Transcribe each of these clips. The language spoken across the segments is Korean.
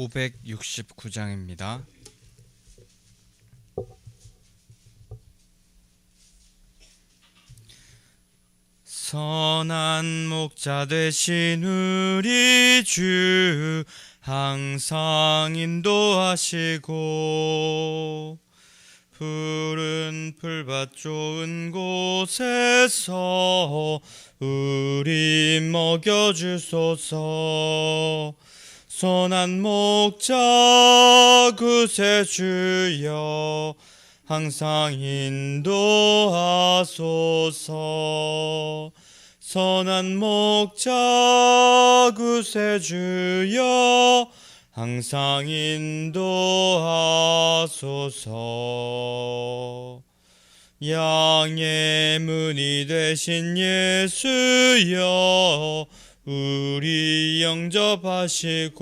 569장입니다. 선한 목자 되신 우리 주 항상 인도하시고 푸른 풀밭 좋은 곳에서 우리 먹여주소서. 선한 목자 구세주여 항상 인도하소서. 선한 목자 구세주여 항상 인도하소서. 양의 문이 되신 예수여 우리 영접하시고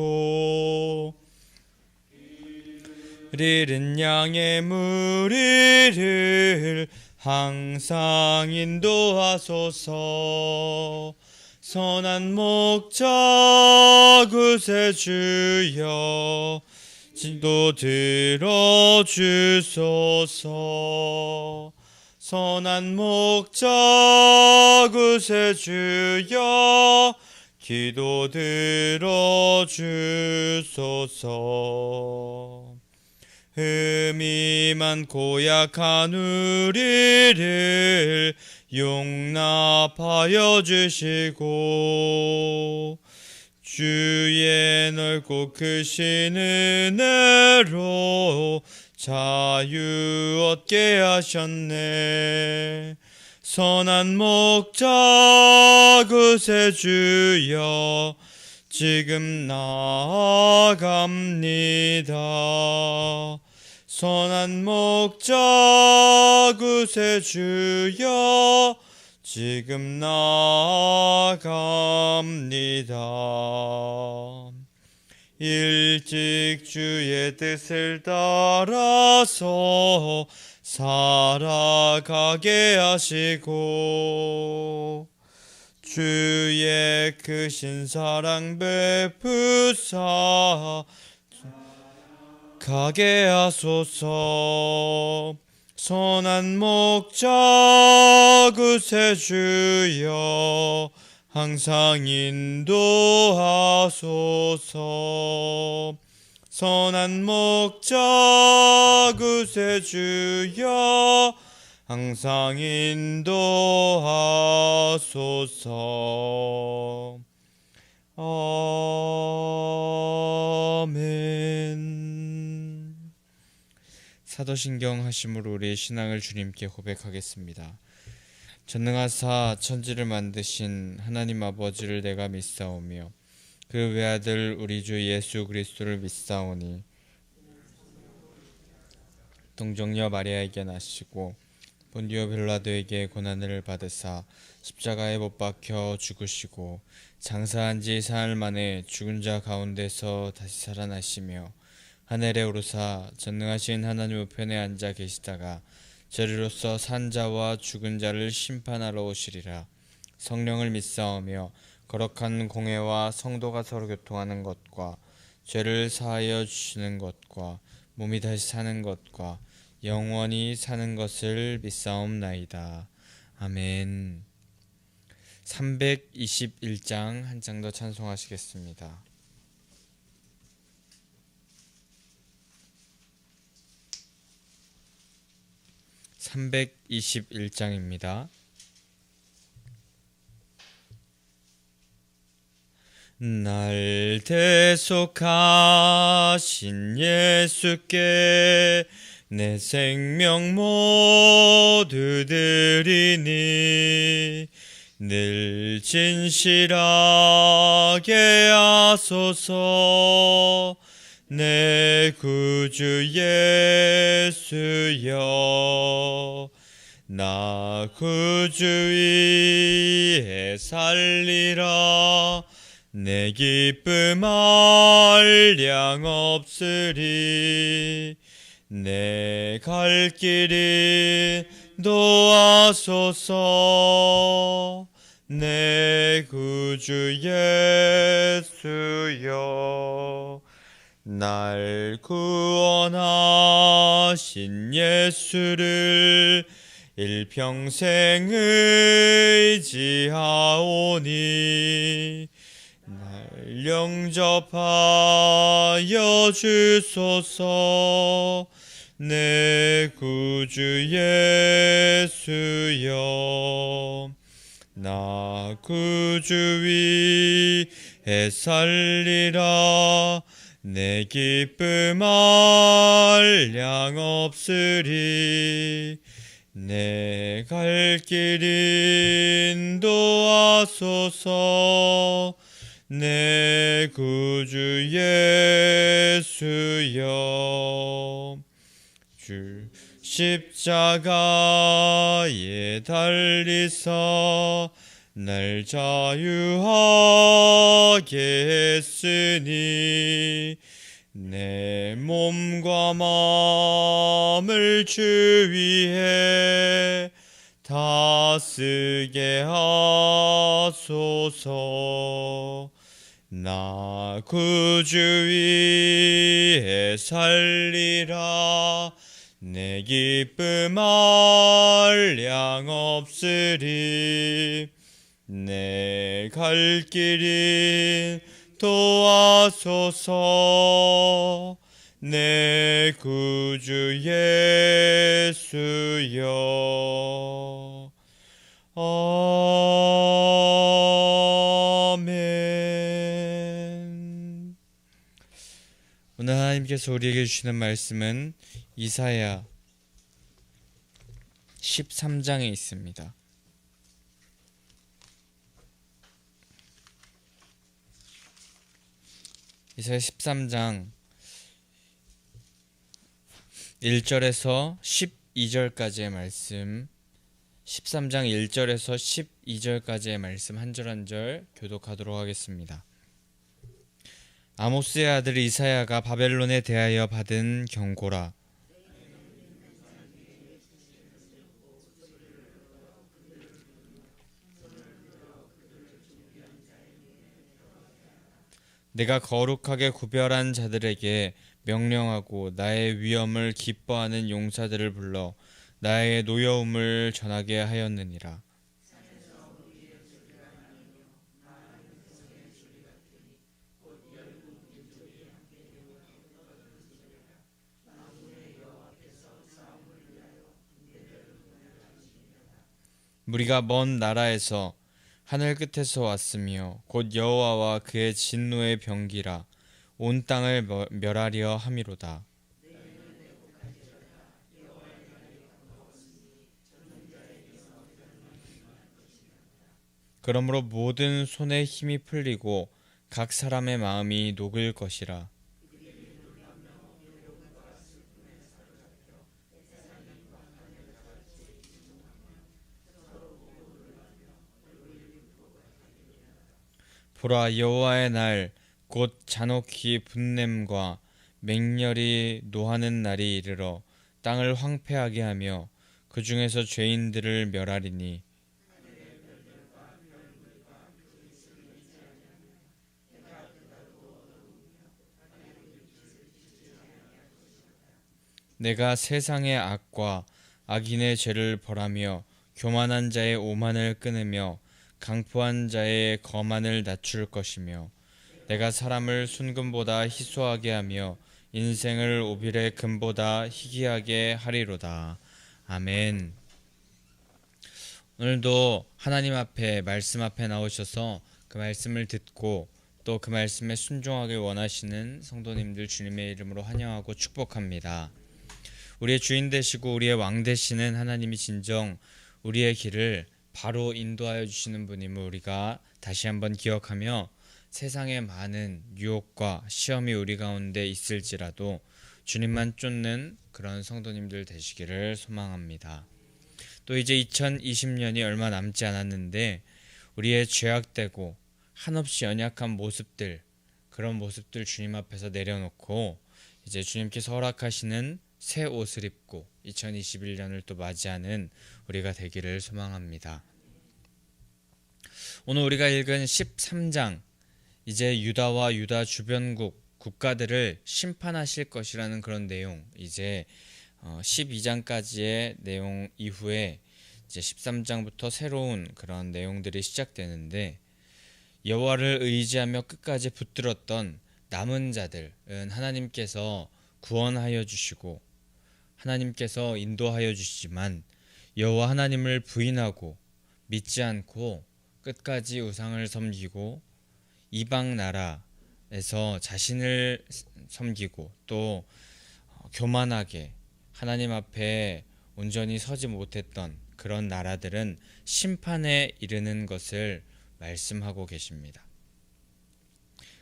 잃은 양의 무리를 항상 인도하소서. 선한 목자 구세주여 지도 들어주소서. 선한 목자 구세주여 기도 들어주소서. 흠이 많고 약한 우리를 용납하여 주시고 주의 넓고 크신 은혜로 자유 얻게 하셨네. 선한 목자 구세주여 지금 나아갑니다. 선한 목자 구세주여 지금 나아갑니다. 일찍 주의 뜻을 따라서 살아가게 하시고 주의 크신 사랑 베푸사 가게 하소서. 선한 목자 구세주여 항상 인도하소서. 선한 목자 구세주여 항상 인도하소서. 아멘. 사도신경 하심으로 우리의 신앙을 주님께 고백하겠습니다. 전능하사 천지를 만드신 하나님 아버지를 내가 믿사오며 그 외아들 우리 주 예수 그리스도를 믿사오니 동정녀 마리아에게 나시고 본디오 빌라도에게 고난을 받으사 십자가에 못 박혀 죽으시고 장사한 지 사흘 만에 죽은 자 가운데서 다시 살아나시며 하늘에 오르사 전능하신 하나님 우편에 앉아 계시다가 저리로서 산 자와 죽은 자를 심판하러 오시리라. 성령을 믿사오며 거룩한 공회와 성도가 서로 교통하는 것과 죄를 사하여 주시는 것과 몸이 다시 사는 것과 영원히 사는 것을 믿사옵나이다. 아멘. 321장 한 장 더 찬송하시겠습니다. (321장입니다) 날 대속하신 예수께 내 생명 모두 드리니 늘 진실하게 하소서. 내 구주 예수여 나 구주 위에 살리라. 내 기쁨 한량 없으리. 내 갈 길이 도하소서. 내 구주 예수여 날 구원하신 예수를 일평생 의지하오니 날 영접하여 주소서. 내 구주 예수여, 나 구주 위에 살리라. 내 기쁨 한량 없으리. 내 갈 길 인도하소서. 내 구주 예수여, 주 십자가에 달리사 날 자유하게 했으니 내 몸과 마음을 주 위해 다 쓰게 하소서. 나 구주 위에 살리라. 내 기쁨 한량 없으리. 내 갈 길인 도와소서. 내 구주 예수여. 아멘. 오늘 하나님께서 우리에게 주시는 말씀은 이사야 13장에 있습니다. 이사야 13장 1절에서 12절까지의 말씀, 13장 1절에서 12절까지의 말씀 한 절 한 절 교독하도록 하겠습니다. 아모스의 아들 이사야가 바벨론에 대하여 받은 경고라. 내가 거룩하게 구별한 자들에게 명령하고 나의 위엄을 기뻐하는 용사들을 불러 나의 노여움을 전하게 하였느니라. 우리가 먼 나라에서 하늘 끝에서 왔으며 곧 여호와와 그의 진노의 병기라. 온 땅을 멸하려 함이로다. 그러므로 모든 손에 힘이 풀리고 각 사람의 마음이 녹을 것이라. 보라, 여호와의 날 곧 잔혹히 분냄과 맹렬히 노하는 날이 이르러 땅을 황폐하게 하며 그 중에서 죄인들을 멸하리니 내가 세상의 악과 악인의 죄를 벌하며 교만한 자의 오만을 끊으며 강포한 자의 거만을 낮출 것이며 내가 사람을 순금보다 희소하게 하며 인생을 오빌의 금보다 희귀하게 하리로다. 아멘. 오늘도 하나님 앞에 말씀 앞에 나오셔서 그 말씀을 듣고 또 그 말씀에 순종하길 원하시는 성도님들 주님의 이름으로 환영하고 축복합니다. 우리의 주인 되시고 우리의 왕 되시는 하나님이 진정 우리의 길을 바로 인도하여 주시는 분임을 우리가 다시 한번 기억하며 세상의 많은 유혹과 시험이 우리 가운데 있을지라도 주님만 쫓는 그런 성도님들 되시기를 소망합니다. 또 이제 2020년이 얼마 남지 않았는데 우리의 죄악되고 한없이 연약한 모습들, 그런 모습들 주님 앞에서 내려놓고 이제 주님께서 허락하시는 새 옷을 입고 2021년을 또 맞이하는 우리가 되기를 소망합니다. 오늘 우리가 읽은 13장, 이제 유다와 유다 주변국 국가들을 심판하실 것이라는 그런 내용, 이제 12장까지의 내용 이후에 이제 13장부터 새로운 그런 내용들이 시작되는데, 여호와를 의지하며 끝까지 붙들었던 남은 자들은 하나님께서 구원하여 주시고 하나님께서 인도하여 주시지만, 여호와 하나님을 부인하고 믿지 않고 끝까지 우상을 섬기고 이방 나라에서 자신을 섬기고 또 교만하게 하나님 앞에 온전히 서지 못했던 그런 나라들은 심판에 이르는 것을 말씀하고 계십니다.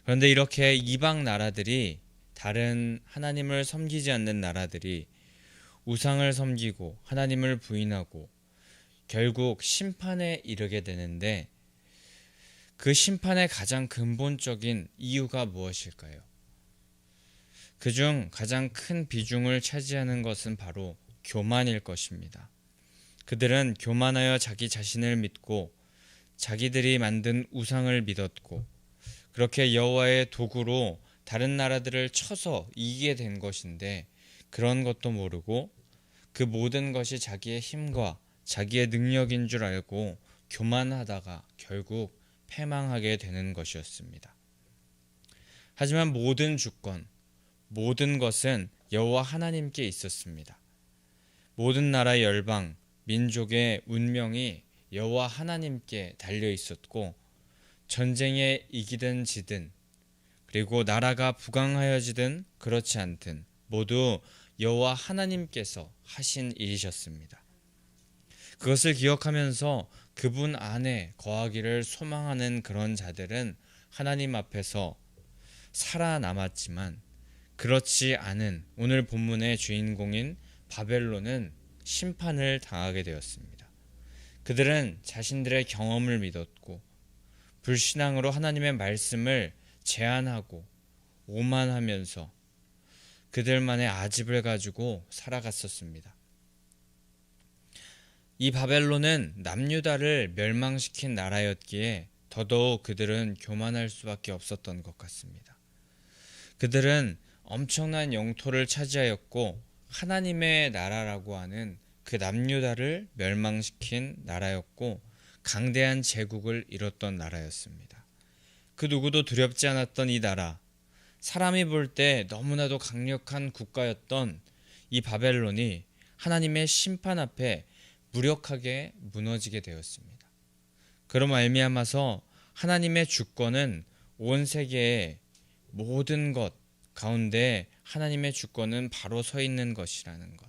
그런데 이렇게 이방 나라들이, 다른 하나님을 섬기지 않는 나라들이 우상을 섬기고 하나님을 부인하고 결국 심판에 이르게 되는데, 그 심판의 가장 근본적인 이유가 무엇일까요? 그중 가장 큰 비중을 차지하는 것은 바로 교만일 것입니다. 그들은 교만하여 자기 자신을 믿고 자기들이 만든 우상을 믿었고, 그렇게 여호와의 도구로 다른 나라들을 쳐서 이기게 된 것인데, 그런 것도 모르고 그 모든 것이 자기의 힘과 자기의 능력인 줄 알고 교만하다가 결국 패망하게 되는 것이었습니다. 하지만 모든 주권, 모든 것은 여호와 하나님께 있었습니다. 모든 나라의 열방, 민족의 운명이 여호와 하나님께 달려 있었고, 전쟁에 이기든 지든, 그리고 나라가 부강하여지든 그렇지 않든 모두 여호와 하나님께서 하신 일이셨습니다. 그것을 기억하면서 그분 안에 거하기를 소망하는 그런 자들은 하나님 앞에서 살아남았지만, 그렇지 않은 오늘 본문의 주인공인 바벨론은 심판을 당하게 되었습니다. 그들은 자신들의 경험을 믿었고 불신앙으로 하나님의 말씀을 제한하고 오만하면서 그들만의 아집을 가지고 살아갔었습니다. 이 바벨론은 남유다를 멸망시킨 나라였기에 더더욱 그들은 교만할 수밖에 없었던 것 같습니다. 그들은 엄청난 영토를 차지하였고 하나님의 나라라고 하는 그 남유다를 멸망시킨 나라였고, 강대한 제국을 이뤘던 나라였습니다. 그 누구도 두렵지 않았던 이 나라, 사람이 볼 때 너무나도 강력한 국가였던 이 바벨론이 하나님의 심판 앞에 무력하게 무너지게 되었습니다. 그로 말미암아서 하나님의 주권은 온 세계의 모든 것 가운데 하나님의 주권은 바로 서 있는 것이라는 것,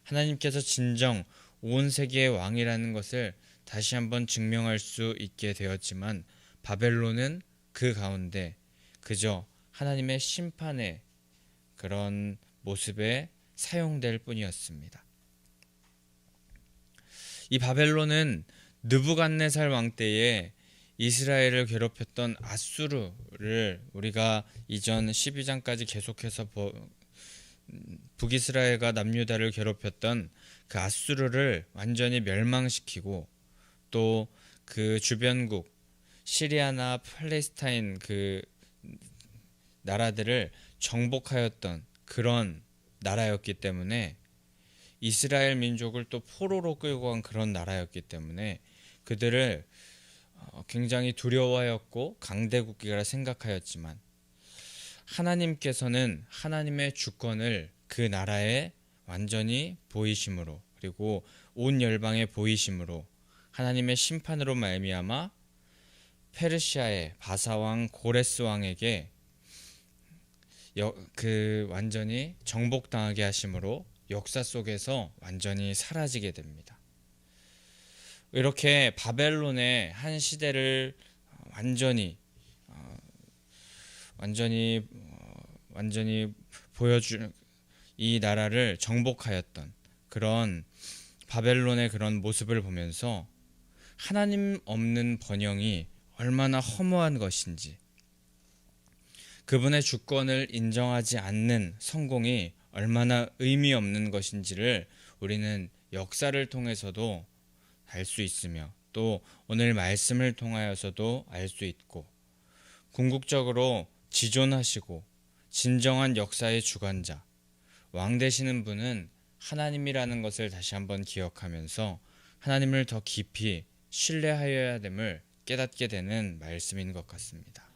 하나님께서 진정 온 세계의 왕이라는 것을 다시 한번 증명할 수 있게 되었지만, 바벨론은 그 가운데 그저 하나님의 심판의 그런 모습에 사용될 뿐이었습니다. 이 바벨론은 느부갓네살 왕 때에 이스라엘을 괴롭혔던 아수르를, 우리가 이전 12장까지 계속해서 북이스라엘과 남유다를 괴롭혔던 그 아수르를 완전히 멸망시키고, 또 그 주변국 시리아나 팔레스타인 그 나라들을 정복하였던 그런 나라였기 때문에, 이스라엘 민족을 또 포로로 끌고 간 그런 나라였기 때문에 그들을 굉장히 두려워하였고 강대국이라 생각하였지만, 하나님께서는 하나님의 주권을 그 나라에 완전히 보이심으로, 그리고 온 열방에 보이심으로 하나님의 심판으로 말미암아 페르시아의 바사왕 고레스 왕에게 완전히 정복당하게 하심으로 역사 속에서 완전히 사라지게 됩니다. 이렇게 바벨론의 한 시대를 완전히 보여준, 이 나라를 정복하였던 그런 바벨론의 그런 모습을 보면서 하나님 없는 번영이 얼마나 허무한 것인지, 그분의 주권을 인정하지 않는 성공이 얼마나 의미 없는 것인지를 우리는 역사를 통해서도 알 수 있으며, 또 오늘 말씀을 통하여서도 알 수 있고, 궁극적으로 지존하시고 진정한 역사의 주관자, 왕 되시는 분은 하나님이라는 것을 다시 한번 기억하면서 하나님을 더 깊이 신뢰하여야 됨을 깨닫게 되는 말씀인 것 같습니다.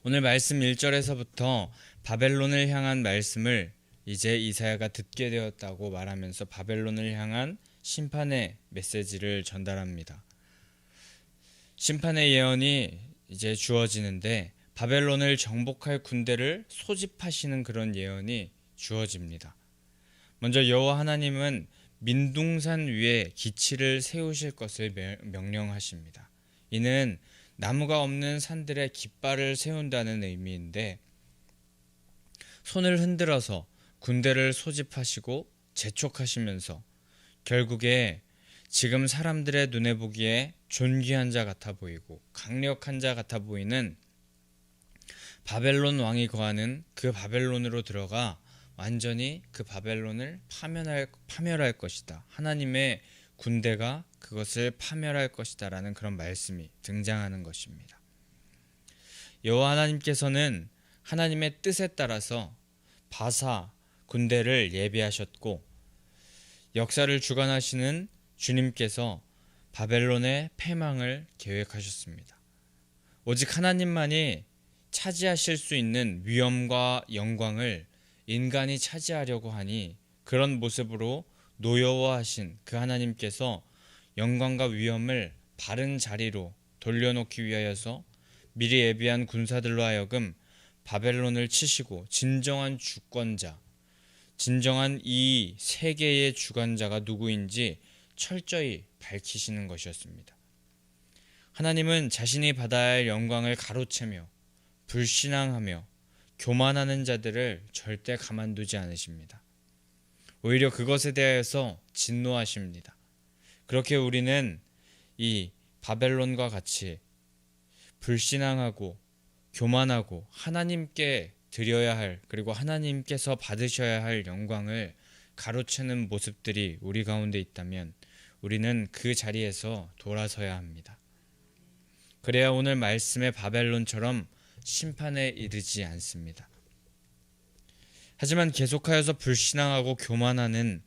오늘 말씀 1절에서부터 바벨론을 향한 말씀을 이제 이사야가 듣게 되었다고 말하면서 바벨론을 향한 심판의 메시지를 전달합니다. 심판의 예언이 이제 주어지는데 바벨론을 정복할 군대를 소집하시는 그런 예언이 주어집니다. 먼저 여호와 하나님은 민둥산 위에 기치를 세우실 것을 명령하십니다. 이는 나무가 없는 산들에 깃발을 세운다는 의미인데 손을 흔들어서 군대를 소집하시고 재촉하시면서 결국에 지금 사람들의 눈에 보기에 존귀한 자 같아 보이고 강력한 자 같아 보이는 바벨론 왕이 거하는 그 바벨론으로 들어가 완전히 그 바벨론을 파멸할 것이다. 하나님의 군대가 그것을 파멸할 것이다 라는 그런 말씀이 등장하는 것입니다. 여호와 하나님께서는 하나님의 뜻에 따라서 바사 군대를 예비하셨고 역사를 주관하시는 주님께서 바벨론의 패망을 계획하셨습니다. 오직 하나님만이 차지하실 수 있는 위엄과 영광을 인간이 차지하려고 하니 그런 모습으로 노여워하신 그 하나님께서 영광과 위엄을 바른 자리로 돌려놓기 위하여서 미리 예비한 군사들로 하여금 바벨론을 치시고 진정한 주권자, 진정한 이 세계의 주관자가 누구인지 철저히 밝히시는 것이었습니다. 하나님은 자신이 받아야 할 영광을 가로채며 불신앙하며 교만하는 자들을 절대 가만두지 않으십니다. 오히려 그것에 대하여서 진노하십니다. 그렇게 우리는 이 바벨론과 같이 불신앙하고 교만하고 하나님께 드려야 할 그리고 하나님께서 받으셔야 할 영광을 가로채는 모습들이 우리 가운데 있다면 우리는 그 자리에서 돌아서야 합니다. 그래야 오늘 말씀의 바벨론처럼 심판에 이르지 않습니다. 하지만 계속하여서 불신앙하고 교만하는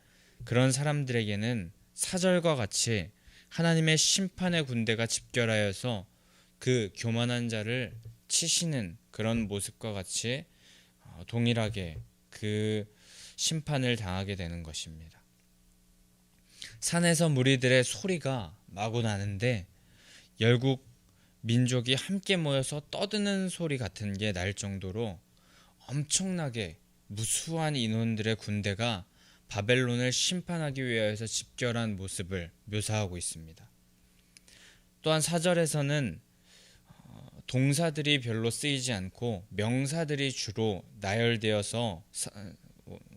그런 사람들에게는 사절과 같이 하나님의 심판의 군대가 집결하여서 그 교만한 자를 치시는 그런 모습과 같이 동일하게 그 심판을 당하게 되는 것입니다. 산에서 무리들의 소리가 마구 나는데 열국 민족이 함께 모여서 떠드는 소리 같은 게 날 정도로 엄청나게 무수한 인원들의 군대가 바벨론을 심판하기 위해서 집결한 모습을 묘사하고 있습니다. 또한 4절에서는 동사들이 별로 쓰이지 않고 명사들이 주로 나열되어서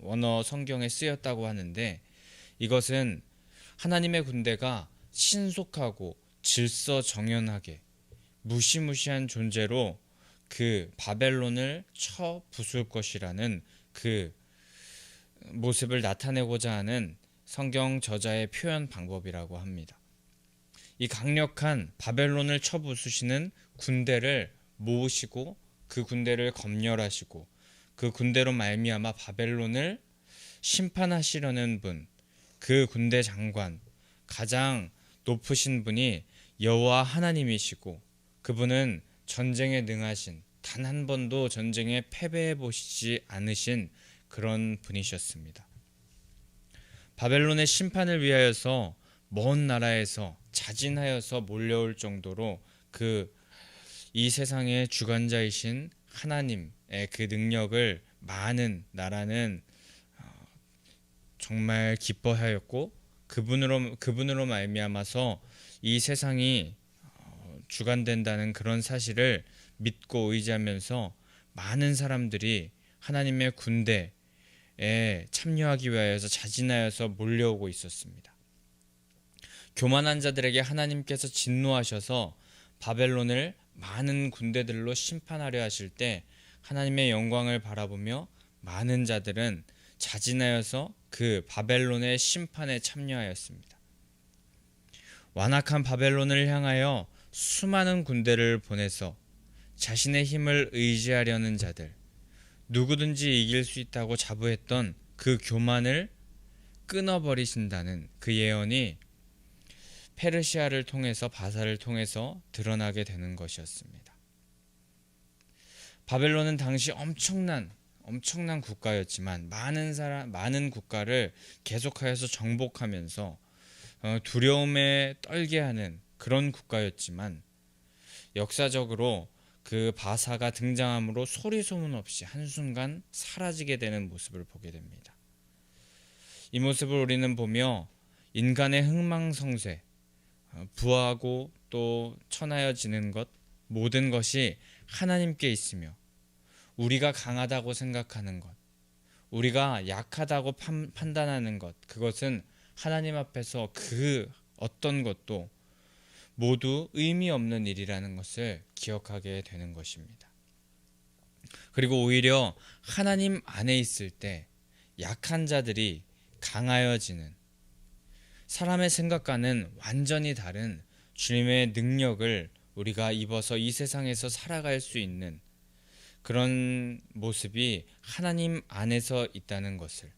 원어 성경에 쓰였다고 하는데 이것은 하나님의 군대가 신속하고 질서정연하게 무시무시한 존재로 그 바벨론을 쳐 부술 것이라는 그 모습을 나타내고자 하는 성경 저자의 표현 방법이라고 합니다. 이 강력한 바벨론을 쳐 부수시는 군대를 모으시고 그 군대를 검열하시고 그 군대로 말미암아 바벨론을 심판하시려는 분, 그 군대 장관, 가장 높으신 분이 여호와 하나님이시고 그분은 전쟁에 능하신 단 한 번도 전쟁에 패배해 보시지 않으신 그런 분이셨습니다. 바벨론의 심판을 위하여서 먼 나라에서 자진하여서 몰려올 정도로 이 세상의 주관자이신 하나님의 그 능력을 많은 나라는 정말 기뻐하였고 그분으로 말미암아서 이 세상이 주관된다는 그런 사실을 믿고 의지하면서 많은 사람들이 하나님의 군대에 참여하기 위하여서 자진하여서 몰려오고 있었습니다. 교만한 자들에게 하나님께서 진노하셔서 바벨론을 많은 군대들로 심판하려 하실 때 하나님의 영광을 바라보며 많은 자들은 자진하여서 그 바벨론의 심판에 참여하였습니다. 완악한 바벨론을 향하여 수많은 군대를 보내서 자신의 힘을 의지하려는 자들, 누구든지 이길 수 있다고 자부했던 그 교만을 끊어버리신다는 그 예언이 페르시아를 통해서 바사를 통해서 드러나게 되는 것이었습니다. 바벨론은 당시 엄청난 국가였지만 많은 국가를 계속하여서 정복하면서 두려움에 떨게 하는 그런 국가였지만 역사적으로 그 바사가 등장함으로 소리 소문 없이 한순간 사라지게 되는 모습을 보게 됩니다. 이 모습을 우리는 보며 인간의 흥망성쇠, 부하고 또 천하여지는 것, 모든 것이 하나님께 있으며 우리가 강하다고 생각하는 것, 우리가 약하다고 판단하는 것, 그것은 하나님 앞에서 그 어떤 것도 모두 의미 없는 일이라는 것을 기억하게 되는 것입니다. 그리고 오히려 하나님 안에 있을 때 약한 자들이 강하여지는, 사람의 생각과는 완전히 다른 주님의 능력을 우리가 입어서 이 세상에서 살아갈 수 있는 그런 모습이 하나님 안에서 있다는 것을,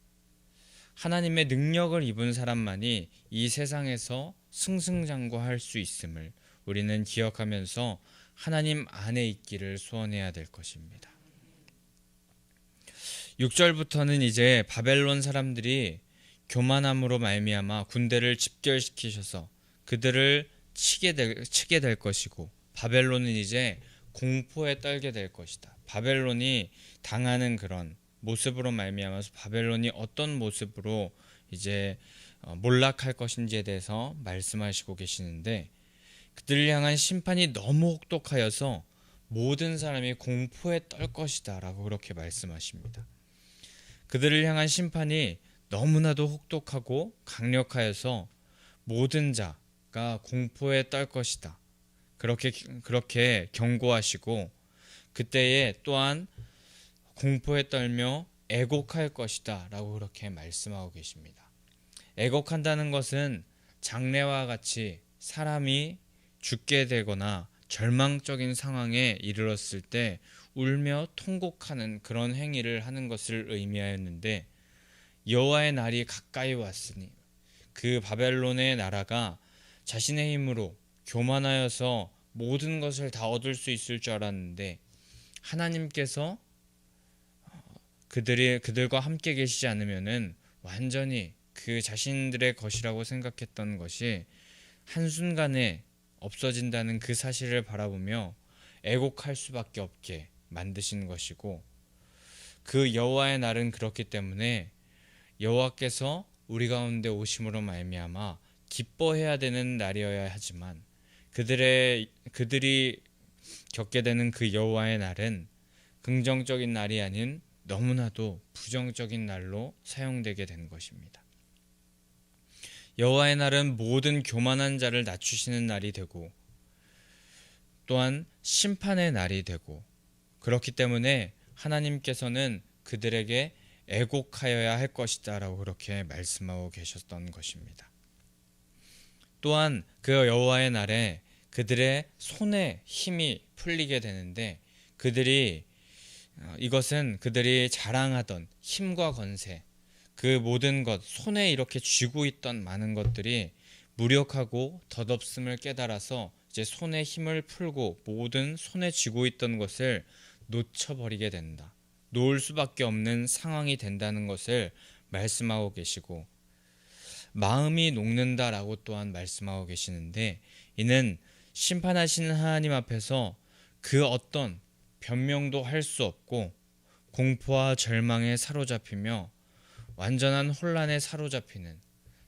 하나님의 능력을 입은 사람만이 이 세상에서 승승장구할 수 있음을 우리는 기억하면서 하나님 안에 있기를 소원해야 될 것입니다. 6절부터는 이제 바벨론 사람들이 교만함으로 말미암아 군대를 집결시키셔서 그들을 치게 될 것이고, 바벨론은 이제 공포에 떨게 될 것이다. 바벨론이 당하는 그런 모습으로 말미암아서 바벨론이 어떤 모습으로 이제 몰락할 것인지에 대해서 말씀하시고 계시는데, 그들을 향한 심판이 너무 혹독하여서 모든 사람이 공포에 떨 것이다 라고 그렇게 말씀하십니다. 그들을 향한 심판이 너무나도 혹독하고 강력하여서 모든 자가 공포에 떨 것이다, 그렇게 경고하시고, 그때에 또한 공포에 떨며 애곡할 것이다 라고 그렇게 말씀하고 계십니다. 애곡한다는 것은 장래와 같이 사람이 죽게 되거나 절망적인 상황에 이르렀을 때 울며 통곡하는 그런 행위를 하는 것을 의미하였는데, 여호와의 날이 가까이 왔으니 그 바벨론의 나라가 자신의 힘으로 교만하여서 모든 것을 다 얻을 수 있을 줄 알았는데, 하나님께서 그들과 함께 계시지 않으면은 완전히 그 자신들의 것이라고 생각했던 것이 한순간에 없어진다는 그 사실을 바라보며 애곡할 수밖에 없게 만드신 것이고, 그 여호와의 날은 그렇기 때문에 여호와께서 우리 가운데 오심으로 말미암아 기뻐해야 되는 날이어야 하지만, 그들이 겪게 되는 그 여호와의 날은 긍정적인 날이 아닌 너무나도 부정적인 날로 사용되게 된 것입니다. 여호와의 날은 모든 교만한 자를 낮추시는 날이 되고, 또한 심판의 날이 되고, 그렇기 때문에 하나님께서는 그들에게 애곡하여야 할 것이다 라고 그렇게 말씀하고 계셨던 것입니다. 또한 그 여호와의 날에 그들의 손에 힘이 풀리게 되는데, 이것은 그들이 자랑하던 힘과 권세, 그 모든 것, 손에 이렇게 쥐고 있던 많은 것들이 무력하고 덧없음을 깨달아서 이제 손에 힘을 풀고 모든 손에 쥐고 있던 것을 놓쳐버리게 된다, 놓을 수밖에 없는 상황이 된다는 것을 말씀하고 계시고, 마음이 녹는다라고 또한 말씀하고 계시는데, 이는 심판하시는 하나님 앞에서 그 어떤 변명도 할 수 없고 공포와 절망에 사로잡히며 완전한 혼란에 사로잡히는,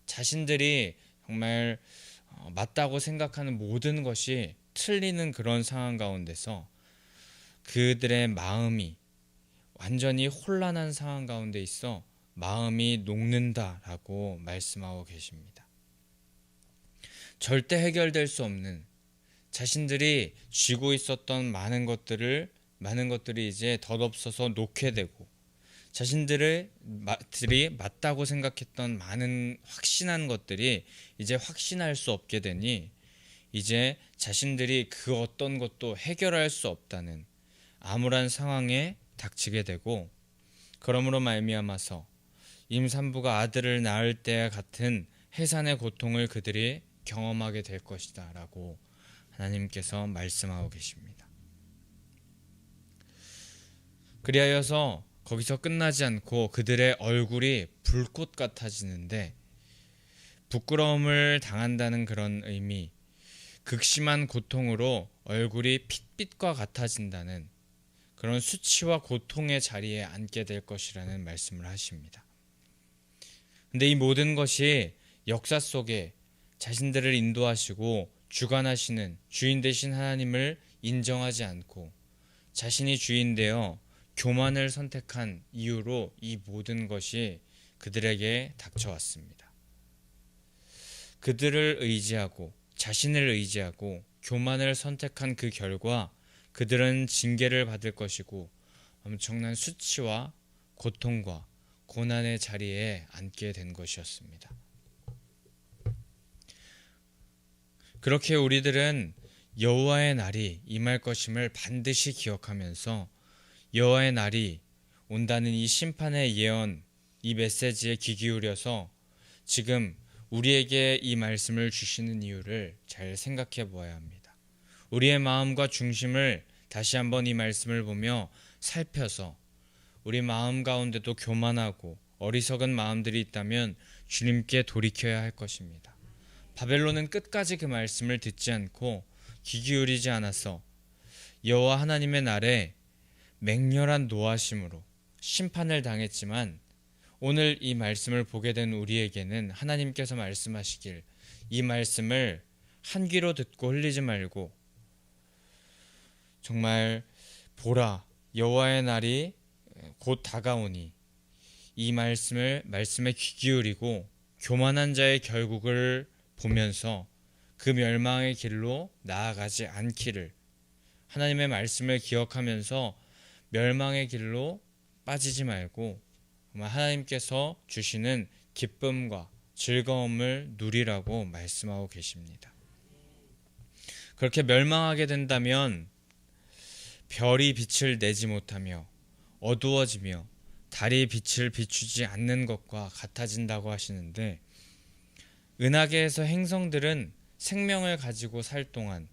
자신들이 정말 맞다고 생각하는 모든 것이 틀리는 그런 상황 가운데서 그들의 마음이 완전히 혼란한 상황 가운데 있어 마음이 녹는다라고 말씀하고 계십니다. 절대 해결될 수 없는, 자신들이 쥐고 있었던 많은 것들이 이제 덧없어서 놓게 되고, 자신들이 맞다고 생각했던 많은 확신한 것들이 이제 확신할 수 없게 되니, 이제 자신들이 그 어떤 것도 해결할 수 없다는 암울한 상황에 닥치게 되고, 그러므로 말미암아서 임산부가 아들을 낳을 때와 같은 해산의 고통을 그들이 경험하게 될 것이다 라고 하나님께서 말씀하고 계십니다. 그리하여서 거기서 끝나지 않고 그들의 얼굴이 불꽃 같아지는데, 부끄러움을 당한다는 그런 의미, 극심한 고통으로 얼굴이 핏빛과 같아진다는 그런 수치와 고통의 자리에 앉게 될 것이라는 말씀을 하십니다. 근데 이 모든 것이 역사 속에 자신들을 인도하시고 주관하시는 주인 되신 하나님을 인정하지 않고 자신이 주인 되어 교만을 선택한 이유로 이 모든 것이 그들에게 닥쳐왔습니다. 그들을 의지하고 자신을 의지하고 교만을 선택한 그 결과 그들은 징계를 받을 것이고 엄청난 수치와 고통과 고난의 자리에 앉게 된 것이었습니다. 그렇게 우리들은 여호와의 날이 임할 것임을 반드시 기억하면서 여호와의 날이 온다는 이 심판의 예언, 이 메시지에 귀 기울여서 지금 우리에게 이 말씀을 주시는 이유를 잘 생각해 보아야 합니다. 우리의 마음과 중심을 다시 한번 이 말씀을 보며 살펴서 우리 마음 가운데도 교만하고 어리석은 마음들이 있다면 주님께 돌이켜야 할 것입니다. 바벨론은 끝까지 그 말씀을 듣지 않고 귀 기울이지 않아서 여호와 하나님의 날에 맹렬한 노하심으로 심판을 당했지만, 오늘 이 말씀을 보게 된 우리에게는 하나님께서 말씀하시길 이 말씀을 한 귀로 듣고 흘리지 말고 정말 보라, 여호와의 날이 곧 다가오니 이 말씀에 귀 기울이고 교만한 자의 결국을 보면서 그 멸망의 길로 나아가지 않기를, 하나님의 말씀을 기억하면서 멸망의 길로 빠지지 말고 하나님께서 주시는 기쁨과 즐거움을 누리라고 말씀하고 계십니다. 그렇게 멸망하게 된다면 별이 빛을 내지 못하며 어두워지며 달이 빛을 비추지 않는 것과 같아진다고 하시는데, 은하계에서 행성들은 생명을 가지고 살 동안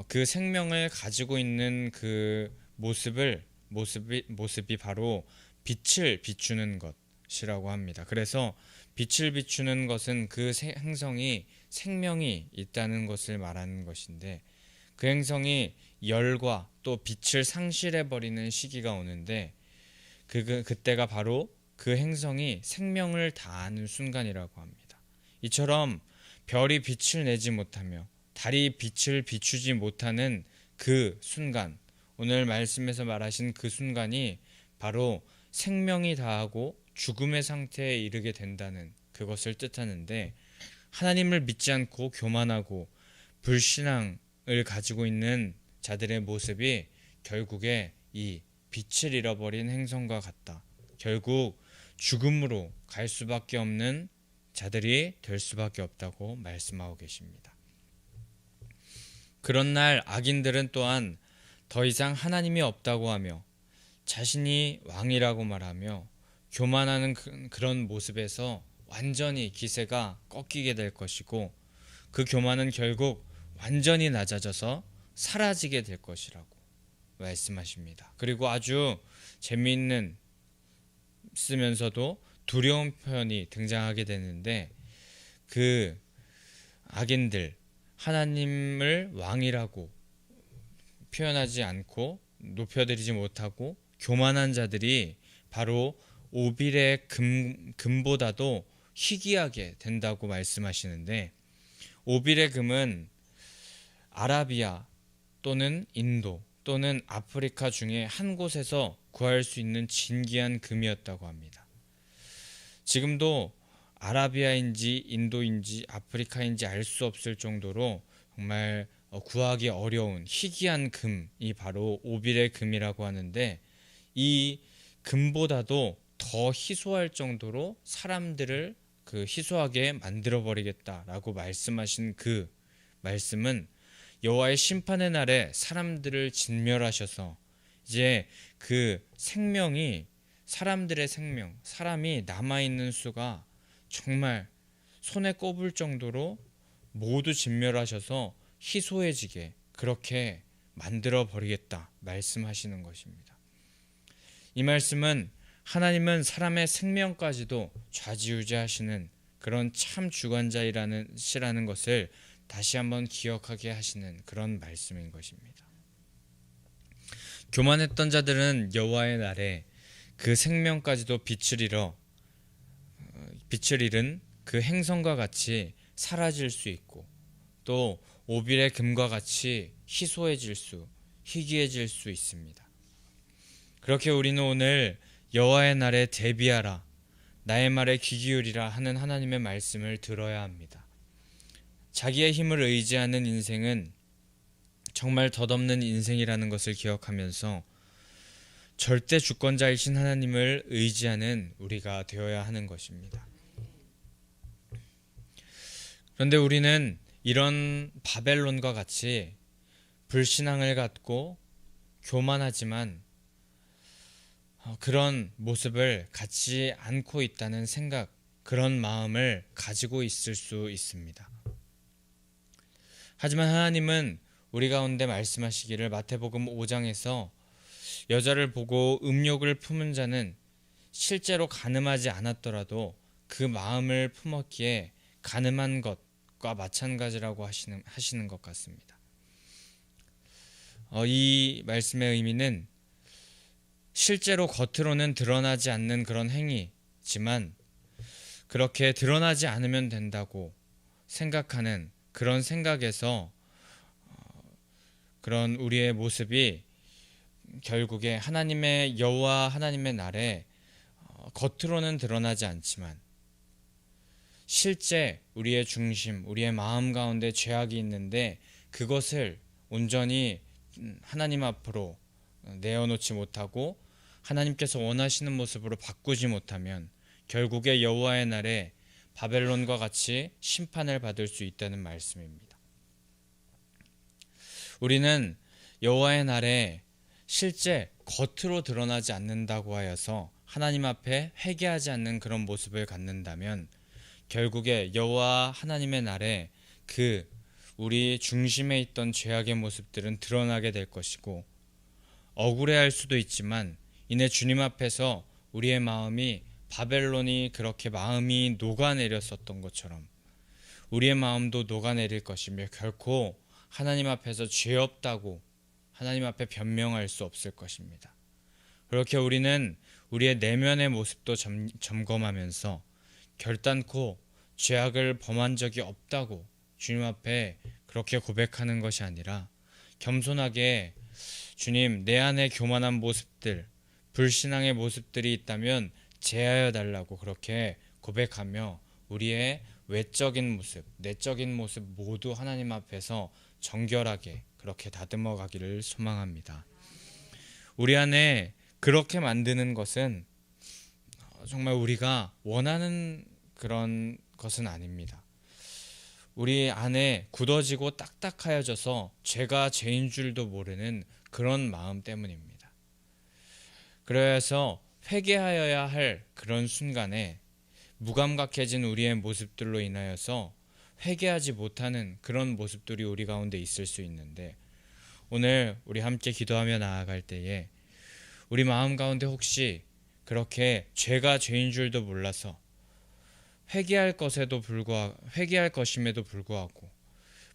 그 생명을 가지고 있는 그 모습이 바로 빛을 비추는 것이라고 합니다. 그래서 빛을 비추는 것은 그 행성이 생명이 있다는 것을 말하는 것인데, 그 행성이 열과 또 빛을 상실해 버리는 시기가 오는데 그때가 바로 그 행성이 생명을 다하는 순간이라고 합니다. 이처럼 별이 빛을 내지 못하며 달이 빛을 비추지 못하는 그 순간, 오늘 말씀에서 말하신 그 순간이 바로 생명이 다하고 죽음의 상태에 이르게 된다는 그것을 뜻하는데, 하나님을 믿지 않고 교만하고 불신앙을 가지고 있는 자들의 모습이 결국에 이 빛을 잃어버린 행성과 같다. 결국 죽음으로 갈 수밖에 없는 자들이 될 수밖에 없다고 말씀하고 계십니다. 그런 날 악인들은 또한 더 이상 하나님이 없다고 하며 자신이 왕이라고 말하며 교만하는 그런 모습에서 완전히 기세가 꺾이게 될 것이고, 그 교만은 결국 완전히 낮아져서 사라지게 될 것이라고 말씀하십니다. 그리고 아주 재미있는 쓰면서도 두려운 표현이 등장하게 되는데, 그 악인들, 하나님을 왕이라고 표현하지 않고 높여드리지 못하고 교만한 자들이 바로 오빌의 금보다도 희귀하게 된다고 말씀하시는데, 오빌의 금은 아라비아 또는 인도 또는 아프리카 중에 한 곳에서 구할 수 있는 진귀한 금이었다고 합니다. 지금도 아라비아인지 인도인지 아프리카인지 알 수 없을 정도로 정말 구하기 어려운 희귀한 금이 바로 오빌의 금이라고 하는데, 이 금보다도 더 희소할 정도로 사람들을 희소하게 만들어 버리겠다라고 말씀하신 그 말씀은 여호와의 심판의 날에 사람들을 진멸하셔서 이제 그 생명이 사람들의 생명, 사람이 남아있는 수가 정말 손에 꼽을 정도로 모두 진멸하셔서 희소해지게 그렇게 만들어 버리겠다 말씀하시는 것입니다. 이 말씀은 하나님은 사람의 생명까지도 좌지우지하시는 그런 참 주관자이라는 것을 다시 한번 기억하게 하시는 그런 말씀인 것입니다. 교만했던 자들은 여호와의 날에 그 생명까지도 빛을 잃은 그 행성과 같이 사라질 수 있고 또 오빌의 금과 같이 희귀해질 수 있습니다. 그렇게 우리는 오늘 여호와의 날에 대비하라, 나의 말에 귀 기울이라 하는 하나님의 말씀을 들어야 합니다. 자기의 힘을 의지하는 인생은 정말 덧없는 인생이라는 것을 기억하면서 절대 주권자이신 하나님을 의지하는 우리가 되어야 하는 것입니다. 그런데 우리는 이런 바벨론과 같이 불신앙을 갖고 교만하지만 그런 모습을 갖지 않고 있다는 생각, 그런 마음을 가지고 있을 수 있습니다. 하지만 하나님은 우리 가운데 말씀하시기를 마태복음 5장에서 여자를 보고 음욕을 품은 자는 실제로 가늠하지 않았더라도 그 마음을 품었기에 가늠한 것과 마찬가지라고 하시는 것 같습니다. 이 말씀의 의미는 실제로 겉으로는 드러나지 않는 그런 행위지만 그렇게 드러나지 않으면 된다고 생각하는 그런 생각에서 그런 우리의 모습이 결국에 하나님의 여호와 하나님의 날에 겉으로는 드러나지 않지만 실제 우리의 중심, 우리의 마음 가운데 죄악이 있는데 그것을 온전히 하나님 앞으로 내어놓지 못하고 하나님께서 원하시는 모습으로 바꾸지 못하면 결국에 여호와의 날에 바벨론과 같이 심판을 받을 수 있다는 말씀입니다. 우리는 여호와의 날에 실제 겉으로 드러나지 않는다고 하여서 하나님 앞에 회개하지 않는 그런 모습을 갖는다면 결국에 여호와 하나님의 날에 그 우리 중심에 있던 죄악의 모습들은 드러나게 될 것이고 억울해할 수도 있지만 이내 주님 앞에서 우리의 마음이 바벨론이 그렇게 마음이 녹아내렸었던 것처럼 우리의 마음도 녹아내릴 것이며 결코 하나님 앞에서 죄 없다고 하나님 앞에 변명할 수 없을 것입니다. 그렇게 우리는 우리의 내면의 모습도 점검하면서 결단코 죄악을 범한 적이 없다고 주님 앞에 그렇게 고백하는 것이 아니라 겸손하게 주님, 내 안에 교만한 모습들, 불신앙의 모습들이 있다면 제하여 달라고 그렇게 고백하며 우리의 외적인 모습, 내적인 모습 모두 하나님 앞에서 정결하게 그렇게 다듬어 가기를 소망합니다. 우리 안에 그렇게 만드는 것은 정말 우리가 원하는 그런 것은 아닙니다. 우리 안에 굳어지고 딱딱하여져서 죄가 죄인 줄도 모르는 그런 마음 때문입니다. 그래서 회개하여야 할 그런 순간에 무감각해진 우리의 모습들로 인하여서 회개하지 못하는 그런 모습들이 우리 가운데 있을 수 있는데 오늘 우리 함께 기도하며 나아갈 때에 우리 마음 가운데 혹시 그렇게 죄가 죄인 줄도 몰라서 회개할 것임에도 불구하고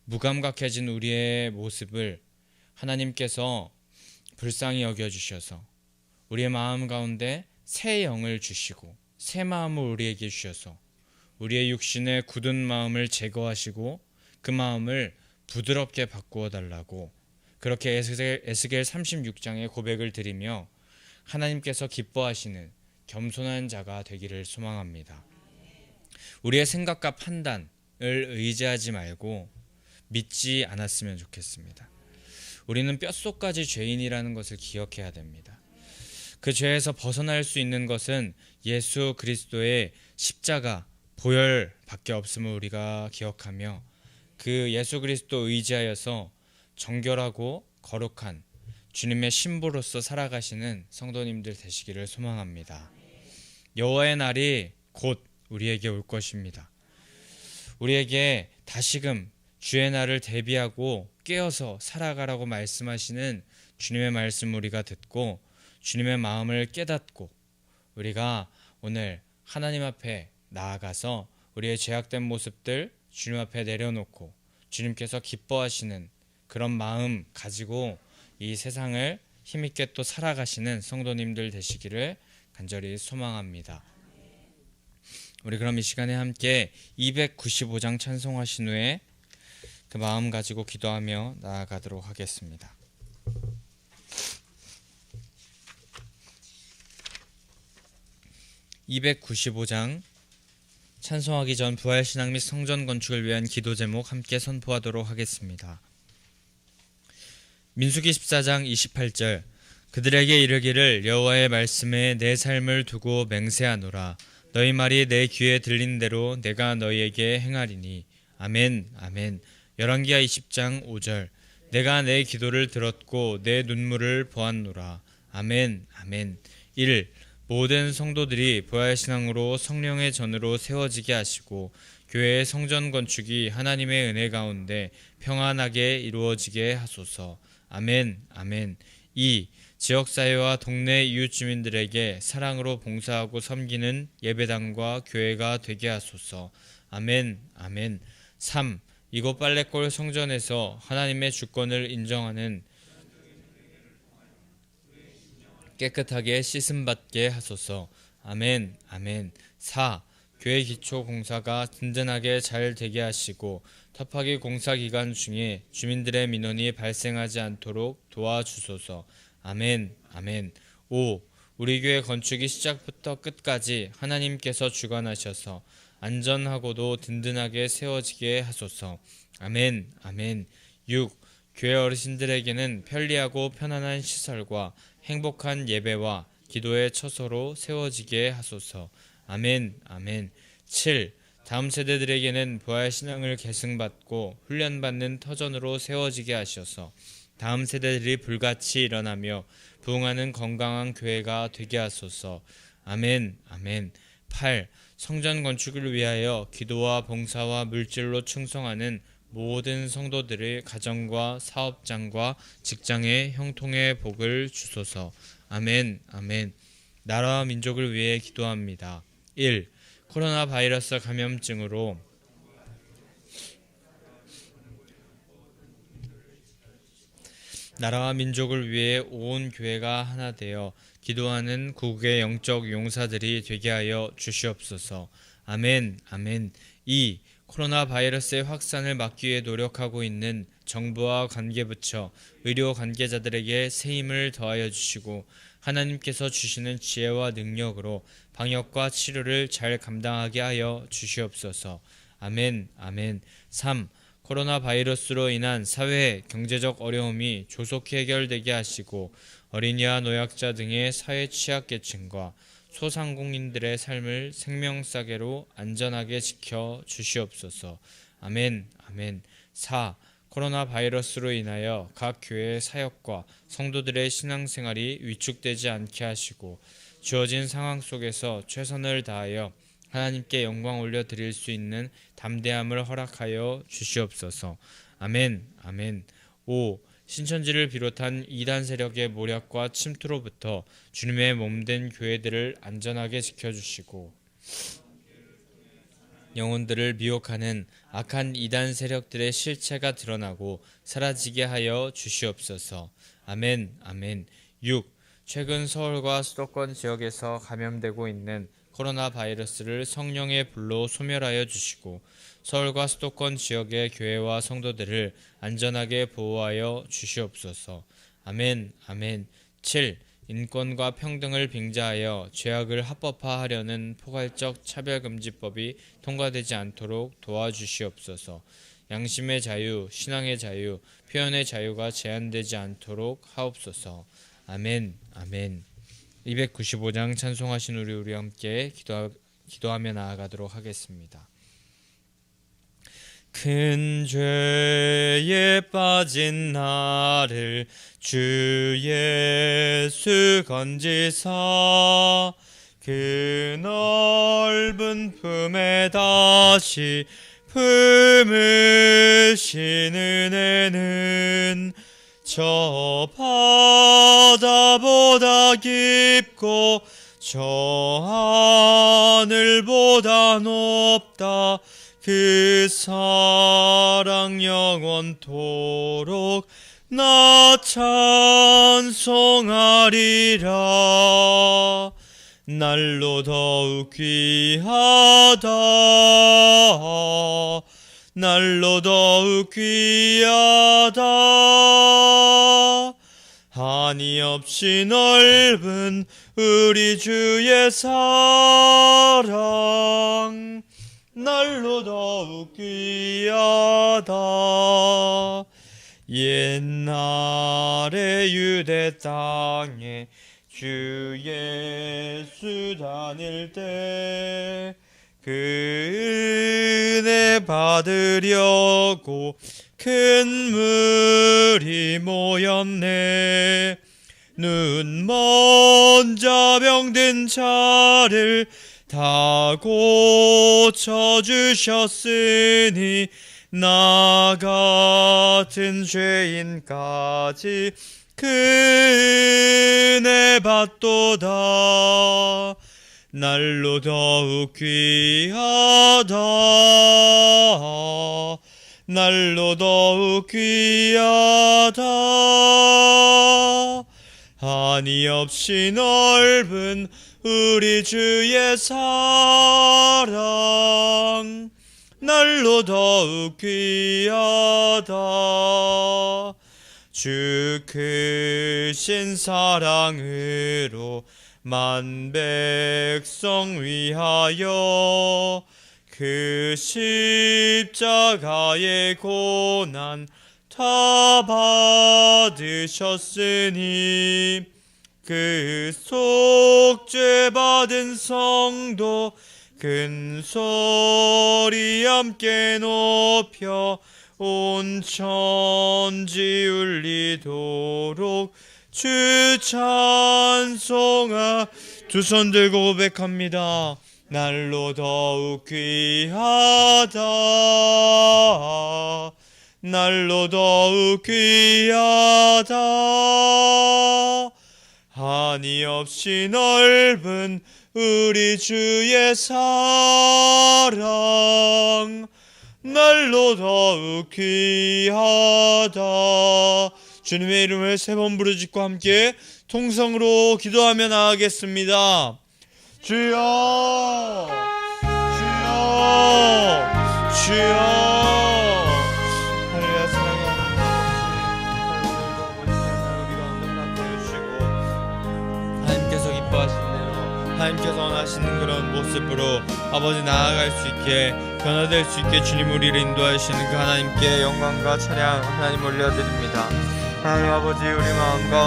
무감각해진 우리의 모습을 하나님께서 불쌍히 여겨주셔서 우리의 마음 가운데 새 영을 주시고 새 마음을 우리에게 주셔서 우리의 육신의 굳은 마음을 제거하시고 그 마음을 부드럽게 바꾸어 달라고 그렇게 에스겔 36장의 고백을 드리며 하나님께서 기뻐하시는 겸손한 자가 되기를 소망합니다. 우리의 생각과 판단을 의지하지 말고 믿지 않았으면 좋겠습니다. 우리는 뼛속까지 죄인이라는 것을 기억해야 됩니다. 그 죄에서 벗어날 수 있는 것은 예수 그리스도의 십자가 보혈밖에 없음을 우리가 기억하며 그 예수 그리스도 의지하여서 정결하고 거룩한 주님의 신부로서 살아가시는 성도님들 되시기를 소망합니다. 여호와의 날이 곧 우리에게 올 것입니다. 우리에게 다시금 주의 날을 대비하고 깨어서 살아가라고 말씀하시는 주님의 말씀 우리가 듣고 주님의 마음을 깨닫고 우리가 오늘 하나님 앞에 나아가서 우리의 죄악된 모습들 주님 앞에 내려놓고 주님께서 기뻐하시는 그런 마음 가지고 이 세상을 힘있게 또 살아가시는 성도님들 되시기를 간절히 소망합니다. 우리 그럼 이 시간에 함께 295장 찬송하신 후에 그 마음 가지고 기도하며 나아가도록 하겠습니다. 295장 찬송하기 전 부활신앙 및 성전 건축을 위한 기도 제목 함께 선포하도록 하겠습니다. 민수기 14장 28절 그들에게 이르기를 여호와의 말씀에 내 삶을 두고 맹세하노라. 너희 말이 내 귀에 들린 대로 내가 너희에게 행하리니. 아멘 아멘. 열왕기하 20장 5절 내가 내 기도를 들었고 내 눈물을 보았노라. 아멘 아멘. 1. 모든 성도들이 부활신앙으로 성령의 전으로 세워지게 하시고 교회의 성전 건축이 하나님의 은혜 가운데 평안하게 이루어지게 하소서. 아멘 아멘. 2. 지역사회와 동네 이웃 주민들에게 사랑으로 봉사하고 섬기는 예배당과 교회가 되게 하소서. 아멘 아멘. 3. 이곳 빨래골 성전에서 하나님의 주권을 인정하는 깨끗하게 씻음받게 하소서. 아멘 아멘. 4. 교회 기초 공사가 든든하게 잘 되게 하시고 터파기 공사 기간 중에 주민들의 민원이 발생하지 않도록 도와주소서. 아멘 아멘. 5. 우리 교회 건축이 시작부터 끝까지 하나님께서 주관하셔서 안전하고도 든든하게 세워지게 하소서. 아멘 아멘. 6. 교회 어르신들에게는 편리하고 편안한 시설과 행복한 예배와 기도의 처소로 세워지게 하소서. 아멘 아멘. 7. 다음 세대들에게는 부활신앙을 계승받고 훈련받는 터전으로 세워지게 하셔서 다음 세대들이 불같이 일어나며 부흥하는 건강한 교회가 되게 하소서. 아멘 아멘. 8. 성전 건축을 위하여 기도와 봉사와 물질로 충성하는 모든 성도들의 가정과 사업장과 직장의 형통의 복을 주소서. 아멘 아멘. 나라와 민족을 위해 기도합니다. 1. 코로나 바이러스 감염증으로 나라와 민족을 위해 온 교회가 하나 되어 기도하는 국의 영적 용사들이 되게 하여 주시옵소서. 아멘 아멘. 2. 코로나 바이러스의 확산을 막기 위해 노력하고 있는 정부와 관계부처, 의료 관계자들에게 새 힘을 더하여 주시고 하나님께서 주시는 지혜와 능력으로 방역과 치료를 잘 감당하게 하여 주시옵소서. 아멘 아멘. 3. 코로나 바이러스로 인한 사회 경제적 어려움이 조속히 해결되게 하시고 어린이와 노약자 등의 사회 취약계층과 소상공인들의 삶을 생명사계로 안전하게 지켜 주시옵소서. 아멘 아멘. 4. 코로나 바이러스로 인하여 각 교회의 사역과 성도들의 신앙생활이 위축되지 않게 하시고 주어진 상황 속에서 최선을 다하여 하나님께 영광 올려드릴 수 있는 담대함을 허락하여 주시옵소서. 아멘 아멘. 5. 신천지를 비롯한 이단 세력의 모략과 침투로부터 주님의 몸된 교회들을 안전하게 지켜주시고 영혼들을 미혹하는 악한 이단 세력들의 실체가 드러나고 사라지게 하여 주시옵소서. 아멘 아멘. 6. 최근 서울과 수도권 지역에서 감염되고 있는 코로나 바이러스를 성령의 불로 소멸하여 주시고 서울과 수도권 지역의 교회와 성도들을 안전하게 보호하여 주시옵소서. 아멘 아멘. 7. 인권과 평등을 빙자하여 죄악을 합법화하려는 포괄적 차별금지법이 통과되지 않도록 도와주시옵소서. 양심의 자유, 신앙의 자유, 표현의 자유가 제한되지 않도록 하옵소서. 아멘 아멘. 295장 찬송하신 우리 함께 기도하며 나아가도록 하겠습니다. 큰 죄에 빠진 나를 주 예수 건지사 그 넓은 품에 다시 품으신 은혜는 저 바다보다 깊고 저 하늘보다 높다. 그 사랑 영원토록 나 찬송하리라. 날로 더욱 귀하다. 날로 더욱 귀하다. 한이 없이 넓은 우리 주의 사랑 날로 더욱 귀하다. 옛날에 유대 땅에 주 예수 다닐 때 그 은혜 받으려고 큰 물이 모였네. 눈먼 자 병든 자를 다 고쳐주셨으니 나 같은 죄인까지 그 은혜 받도다. 날로 더욱 귀하다. 날로 더욱 귀하다. 한이 없이 넓은 우리 주의 사랑 날로 더욱 귀하다. 주 크신 사랑으로 만 백성 위하여 그 십자가의 고난 다 받으셨으니 그 속죄 받은 성도 큰 소리 함께 높여 온 천지 울리도록 주 찬송하. 두 손 들고 고백합니다. 날로 더욱 귀하다. 날로 더욱 귀하다. 한이 없이 넓은 우리 주의 사랑 날로 더욱 귀하다. 주님의 이름을 세 번 부르짖고 함께 통성으로 기도하며 나아가겠습니다. 주여 주여 주여. 할렐루야. 사랑하는 아버지, 우리 가운데 허락하여 주시고 하나님께서 기뻐하시는 대로 하나님께서 원하시는 그런 모습으로 아버지 나아갈 수 있게 변화될 수 있게 주님 우리를 인도하시는 그 하나님께 영광과 찬양 하나님 올려드립니다. 하나님 아버지, 우리 마음 가운데